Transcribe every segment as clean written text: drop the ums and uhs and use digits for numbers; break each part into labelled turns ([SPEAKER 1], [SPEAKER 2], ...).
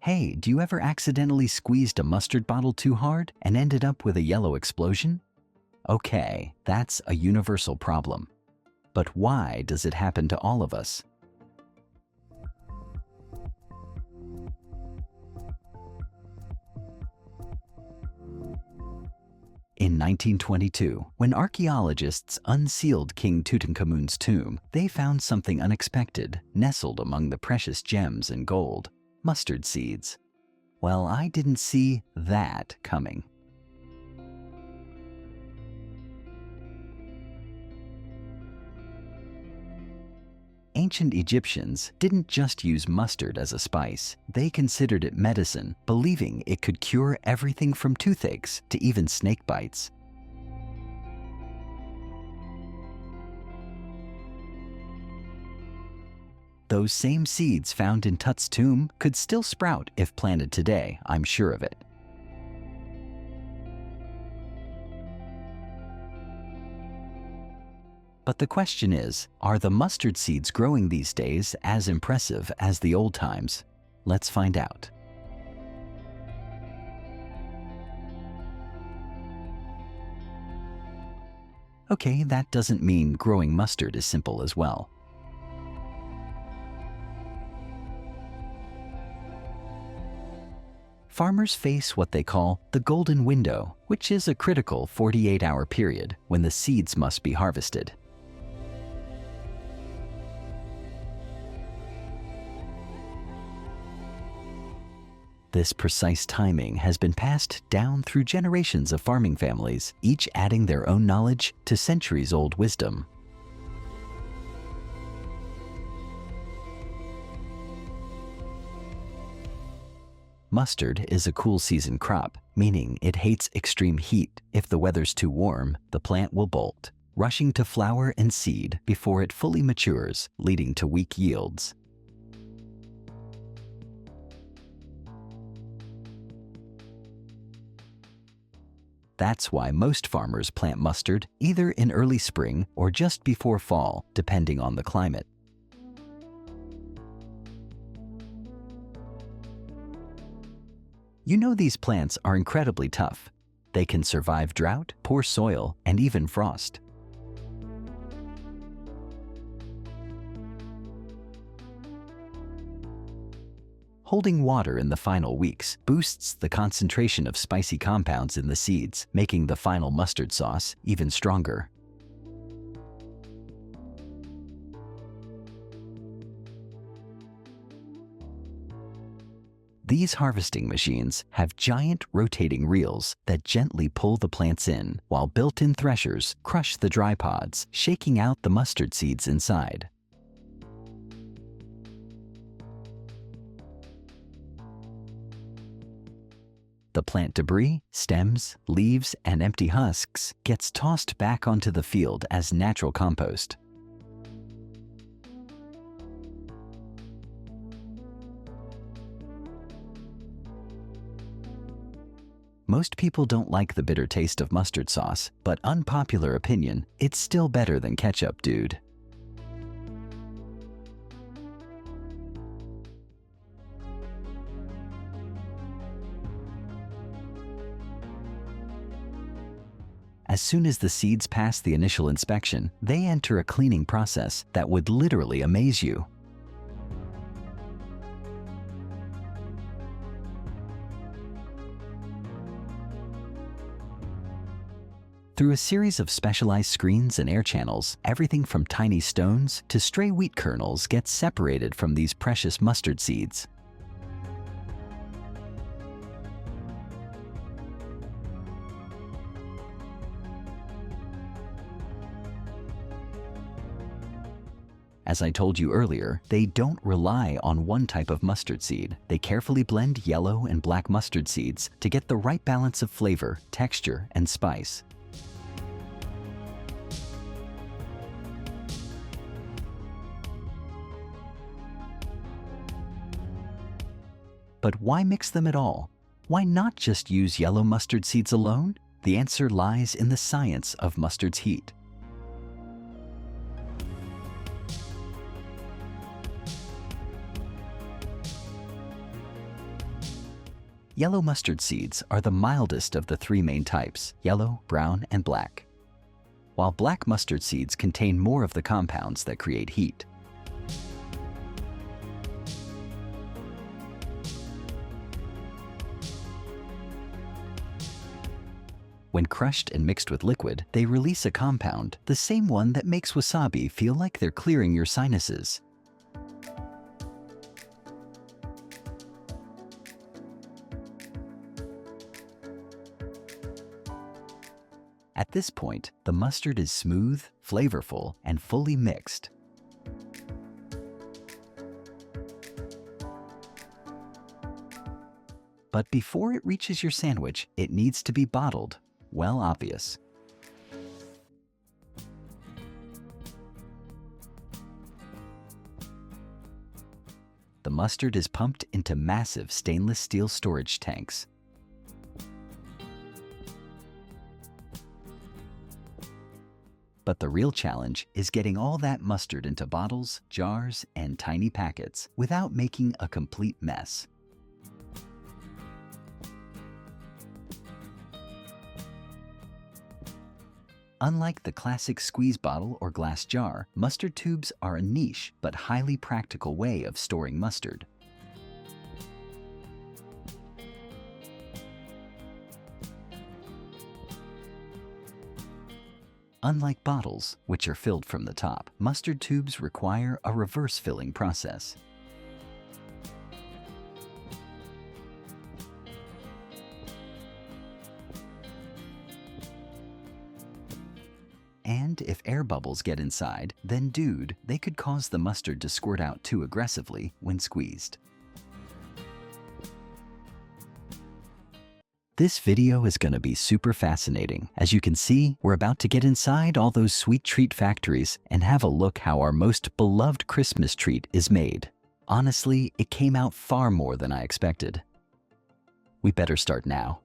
[SPEAKER 1] Hey, do you ever accidentally squeezed a mustard bottle too hard and ended up with a yellow explosion? Okay, that's a universal problem. But why does it happen to all of us? In 1922, when archaeologists unsealed King Tutankhamun's tomb, they found something unexpected nestled among the precious gems and gold: mustard seeds. Well, I didn't see that coming. Ancient Egyptians didn't just use mustard as a spice. They considered it medicine, believing it could cure everything from toothaches to even snake bites. Those same seeds found in Tut's tomb could still sprout if planted today, I'm sure of it. But the question is, are the mustard seeds growing these days as impressive as the old times? Let's find out. Okay, that doesn't mean growing mustard is simple as well. Farmers face what they call the golden window, which is a critical 48-hour period when the seeds must be harvested. This precise timing has been passed down through generations of farming families, each adding their own knowledge to centuries-old wisdom. Mustard is a cool season crop, meaning it hates extreme heat. If the weather's too warm, the plant will bolt, rushing to flower and seed before it fully matures, leading to weak yields. That's why most farmers plant mustard either in early spring or just before fall, depending on the climate. You know, these plants are incredibly tough. They can survive drought, poor soil, and even frost. Holding water in the final weeks boosts the concentration of spicy compounds in the seeds, making the final mustard sauce even stronger. These harvesting machines have giant rotating reels that gently pull the plants in, while built-in threshers crush the dry pods, shaking out the mustard seeds inside. The plant debris, stems, leaves, and empty husks gets tossed back onto the field as natural compost. Most people don't like the bitter taste of mustard sauce, but unpopular opinion, it's still better than ketchup, dude. As soon as the seeds pass the initial inspection, they enter a cleaning process that would literally amaze you. Through a series of specialized screens and air channels, everything from tiny stones to stray wheat kernels gets separated from these precious mustard seeds. As I told you earlier, they don't rely on one type of mustard seed. They carefully blend yellow and black mustard seeds to get the right balance of flavor, texture, and spice. But why mix them at all? Why not just use yellow mustard seeds alone? The answer lies in the science of mustard's heat. Yellow mustard seeds are the mildest of the three main types, yellow, brown, and black, while black mustard seeds contain more of the compounds that create heat. When crushed and mixed with liquid, they release a compound, the same one that makes wasabi feel like they're clearing your sinuses. At this point, the mustard is smooth, flavorful, and fully mixed. But before it reaches your sandwich, it needs to be bottled. Well, obvious. The mustard is pumped into massive stainless steel storage tanks. But the real challenge is getting all that mustard into bottles, jars, and tiny packets without making a complete mess. Unlike the classic squeeze bottle or glass jar, mustard tubes are a niche but highly practical way of storing mustard. Unlike bottles, which are filled from the top, mustard tubes require a reverse filling process. And if air bubbles get inside, then dude, they could cause the mustard to squirt out too aggressively when squeezed. This video is going to be super fascinating. As you can see, we're about to get inside all those sweet treat factories and have a look how our most beloved Christmas treat is made. Honestly, it came out far more than I expected. We better start now.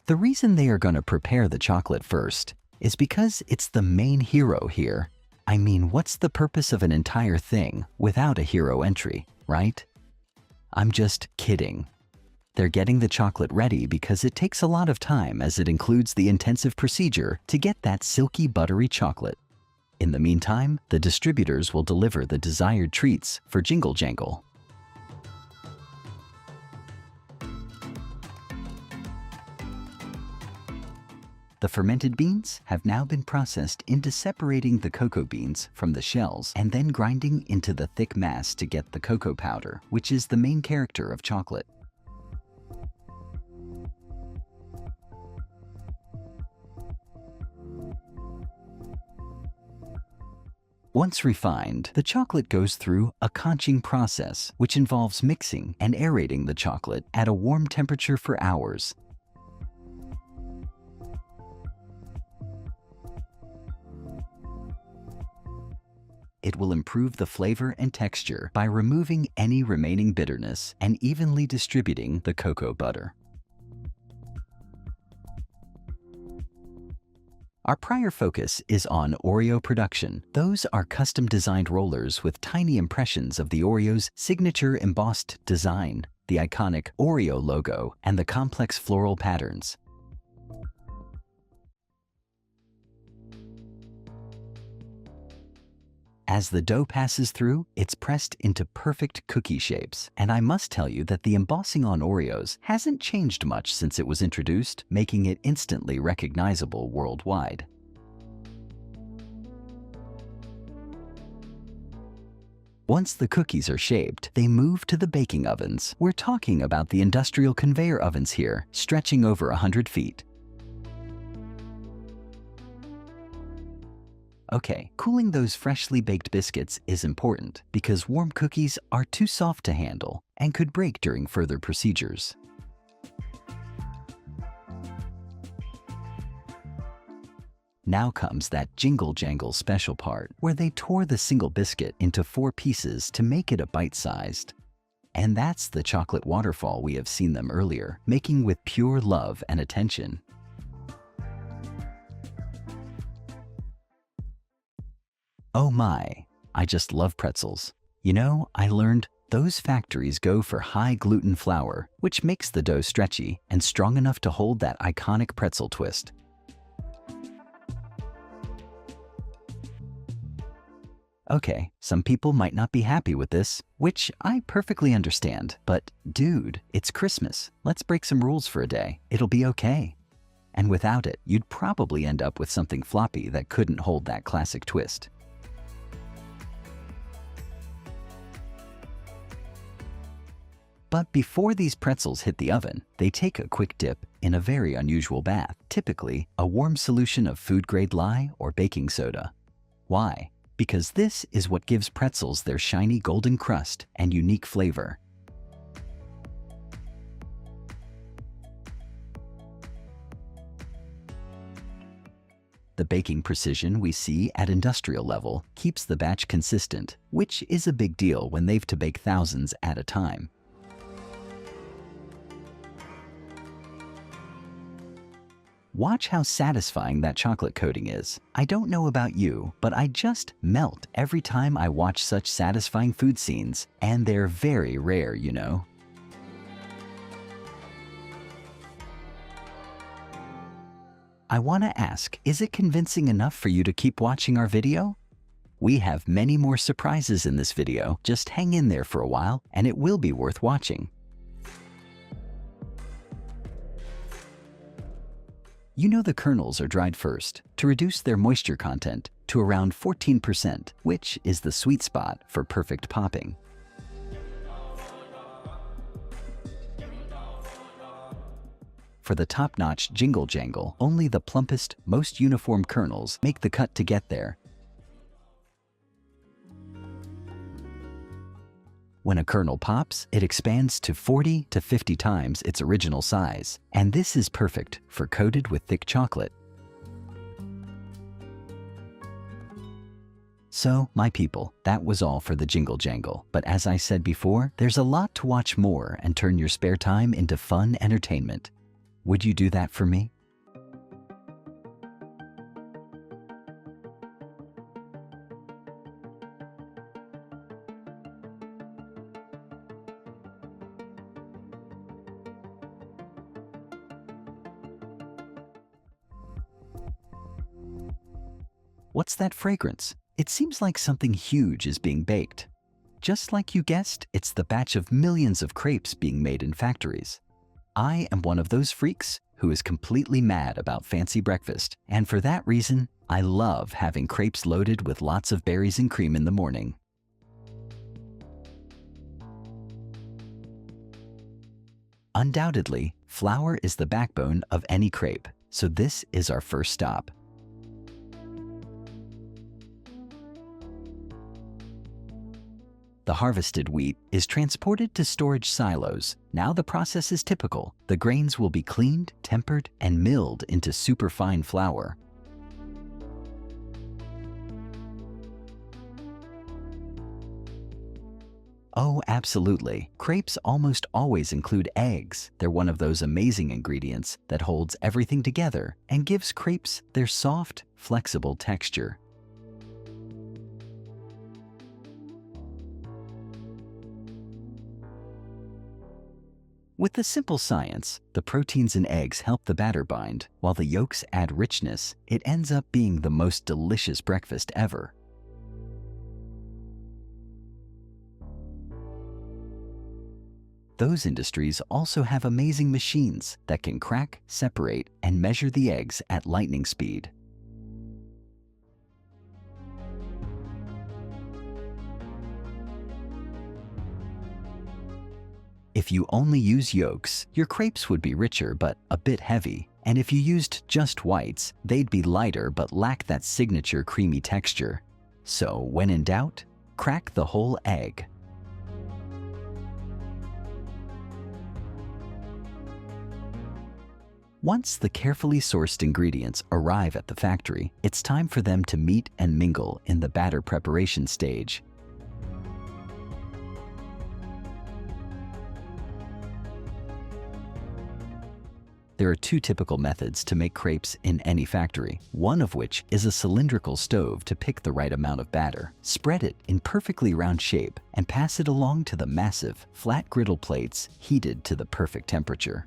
[SPEAKER 1] The reason they are going to prepare the chocolate first is because it's the main hero here. I mean, what's the purpose of an entire thing without a hero entry, right? I'm just kidding. They're getting the chocolate ready because it takes a lot of time, as it includes the intensive procedure to get that silky, buttery chocolate. In the meantime, the distributors will deliver the desired treats for Jingle Jangle. The fermented beans have now been processed into separating the cocoa beans from the shells and then grinding into the thick mass to get the cocoa powder, which is the main character of chocolate. Once refined, the chocolate goes through a conching process, which involves mixing and aerating the chocolate at a warm temperature for hours. It will improve the flavor and texture by removing any remaining bitterness and evenly distributing the cocoa butter. Our prior focus is on Oreo production. Those are custom-designed rollers with tiny impressions of the Oreo's signature embossed design, the iconic Oreo logo, and the complex floral patterns. As the dough passes through, it's pressed into perfect cookie shapes. And I must tell you that the embossing on Oreos hasn't changed much since it was introduced, making it instantly recognizable worldwide. Once the cookies are shaped, they move to the baking ovens. We're talking about the industrial conveyor ovens here, stretching over 100 feet. Okay, cooling those freshly baked biscuits is important because warm cookies are too soft to handle and could break during further procedures. Now comes that Jingle Jangle special part, where they tore the single biscuit into 4 pieces to make it a bite-sized. And that's the chocolate waterfall we have seen them earlier, making with pure love and attention. Oh my, I just love pretzels. You know, I learned those factories go for high gluten flour, which makes the dough stretchy and strong enough to hold that iconic pretzel twist. Okay, some people might not be happy with this, which I perfectly understand, but dude, it's Christmas. Let's break some rules for a day. It'll be okay. And without it, you'd probably end up with something floppy that couldn't hold that classic twist. But before these pretzels hit the oven, they take a quick dip in a very unusual bath, typically a warm solution of food-grade lye or baking soda. Why? Because this is what gives pretzels their shiny golden crust and unique flavor. The baking precision we see at industrial level keeps the batch consistent, which is a big deal when they've to bake thousands at a time. Watch how satisfying that chocolate coating is. I don't know about you, but I just melt every time I watch such satisfying food scenes, and they're very rare, you know. I want to ask, is it convincing enough for you to keep watching our video? We have many more surprises in this video. Just hang in there for a while, and it will be worth watching. You know the kernels are dried first to reduce their moisture content to around 14%, which is the sweet spot for perfect popping. For the top-notch jingle jangle, only the plumpest, most uniform kernels make the cut to get there. When a kernel pops, it expands to 40 to 50 times its original size, and this is perfect for coated with thick chocolate. So, my people, that was all for the jingle jangle. But as I said before, there's a lot to watch more and turn your spare time into fun entertainment. Would you do that for me? What's that fragrance? It seems like something huge is being baked. Just like you guessed, it's the batch of millions of crepes being made in factories. I am one of those freaks who is completely mad about fancy breakfast, and for that reason, I love having crepes loaded with lots of berries and cream in the morning. Undoubtedly, flour is the backbone of any crepe, so this is our first stop. The harvested wheat is transported to storage silos. Now the process is typical. The grains will be cleaned, tempered, and milled into superfine flour. Oh, absolutely. Crepes almost always include eggs. They're one of those amazing ingredients that holds everything together and gives crepes their soft, flexible texture. With the simple science, the proteins in eggs help the batter bind, while the yolks add richness. It ends up being the most delicious breakfast ever. Those industries also have amazing machines that can crack, separate, and measure the eggs at lightning speed. If you only use yolks, your crepes would be richer but a bit heavy. And if you used just whites, they'd be lighter but lack that signature creamy texture. So when in doubt, crack the whole egg. Once the carefully sourced ingredients arrive at the factory, it's time for them to meet and mingle in the batter preparation stage. There are two typical methods to make crepes in any factory, one of which is a cylindrical stove to pick the right amount of batter. Spread it in perfectly round shape and pass it along to the massive, flat griddle plates heated to the perfect temperature.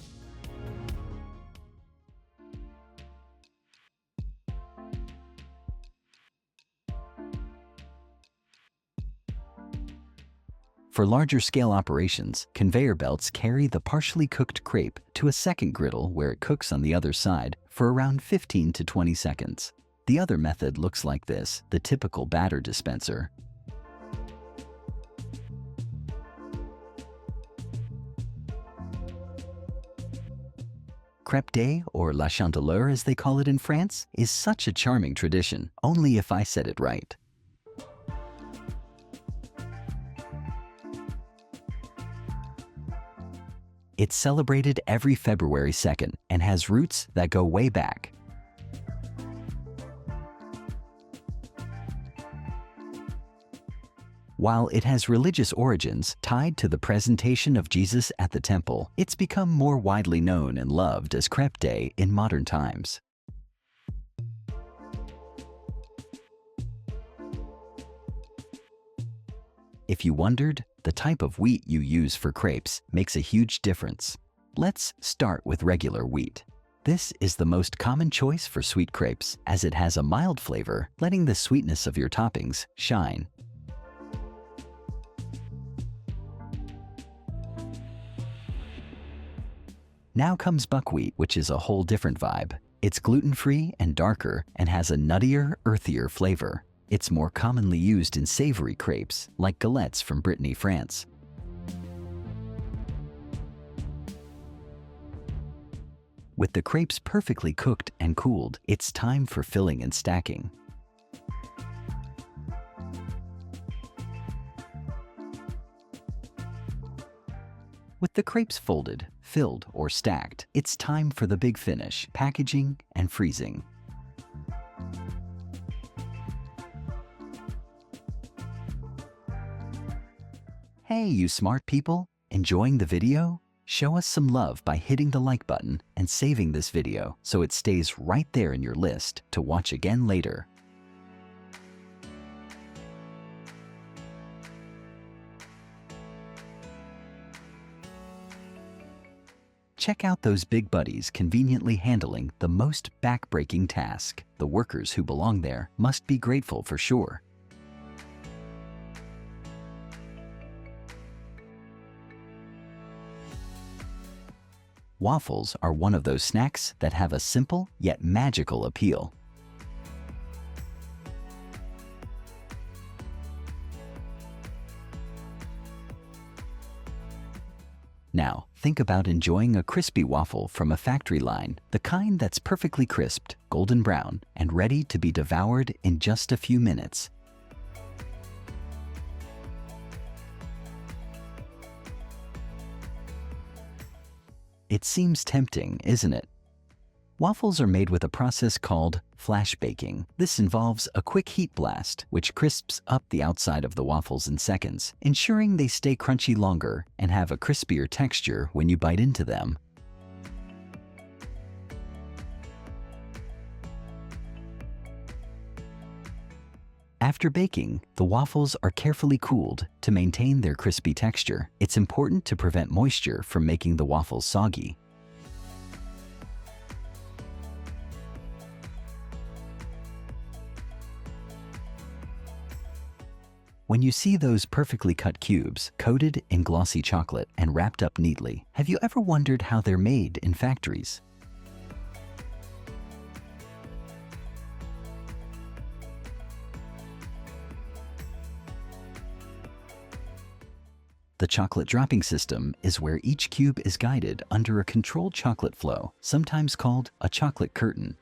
[SPEAKER 1] For larger scale operations, conveyor belts carry the partially cooked crepe to a second griddle where it cooks on the other side for around 15 to 20 seconds. The other method looks like this, the typical batter dispenser. Crêpe day, or la chandeleur as they call it in France, is such a charming tradition, only if I said it right. It's celebrated every February 2nd and has roots that go way back. While it has religious origins tied to the presentation of Jesus at the temple, it's become more widely known and loved as crêpe day in modern times. If you wondered, the type of wheat you use for crepes makes a huge difference. Let's start with regular wheat. This is the most common choice for sweet crepes, as it has a mild flavor, letting the sweetness of your toppings shine. Now comes buckwheat, which is a whole different vibe. It's gluten-free and darker and has a nuttier, earthier flavor. It's more commonly used in savory crepes, like galettes from Brittany, France. With the crepes perfectly cooked and cooled, it's time for filling and stacking. With the crepes folded, filled, or stacked, it's time for the big finish, packaging and freezing. Hey, you smart people! Enjoying the video? Show us some love by hitting the like button and saving this video so it stays right there in your list to watch again later. Check out those big buddies conveniently handling the most back-breaking task. The workers who belong there must be grateful for sure. Waffles are one of those snacks that have a simple yet magical appeal. Now, think about enjoying a crispy waffle from a factory line, the kind that's perfectly crisped, golden brown, and ready to be devoured in just a few minutes. It seems tempting, isn't it? Waffles are made with a process called flash baking. This involves a quick heat blast, which crisps up the outside of the waffles in seconds, ensuring they stay crunchy longer and have a crispier texture when you bite into them. After baking, the waffles are carefully cooled to maintain their crispy texture. It's important to prevent moisture from making the waffles soggy. When you see those perfectly cut cubes coated in glossy chocolate and wrapped up neatly, have you ever wondered how they're made in factories? The chocolate dropping system is where each cube is guided under a controlled chocolate flow, sometimes called a chocolate curtain.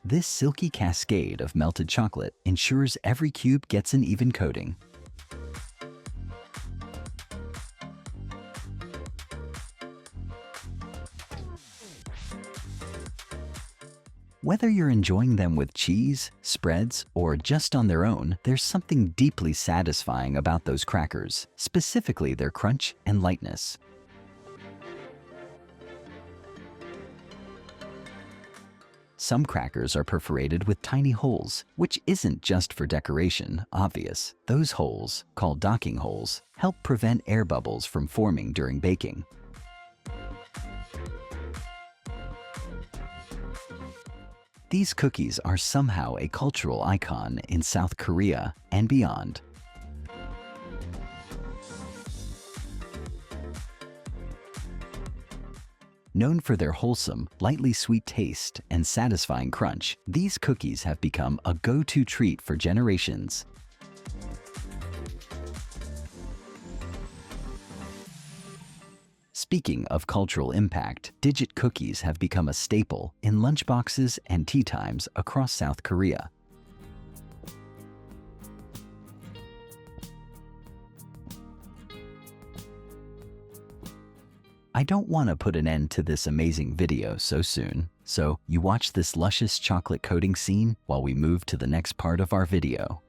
[SPEAKER 1] This silky cascade of melted chocolate ensures every cube gets an even coating. Whether you're enjoying them with cheese, spreads, or just on their own, there's something deeply satisfying about those crackers, specifically their crunch and lightness. Some crackers are perforated with tiny holes, which isn't just for decoration, obvious. Those holes, called docking holes, help prevent air bubbles from forming during baking. These cookies are somehow a cultural icon in South Korea and beyond. Known for their wholesome, lightly sweet taste and satisfying crunch, these cookies have become a go-to treat for generations. Speaking of cultural impact, digit cookies have become a staple in lunchboxes and tea times across South Korea. I don't want to put an end to this amazing video so soon, so you watch this luscious chocolate coating scene while we move to the next part of our video.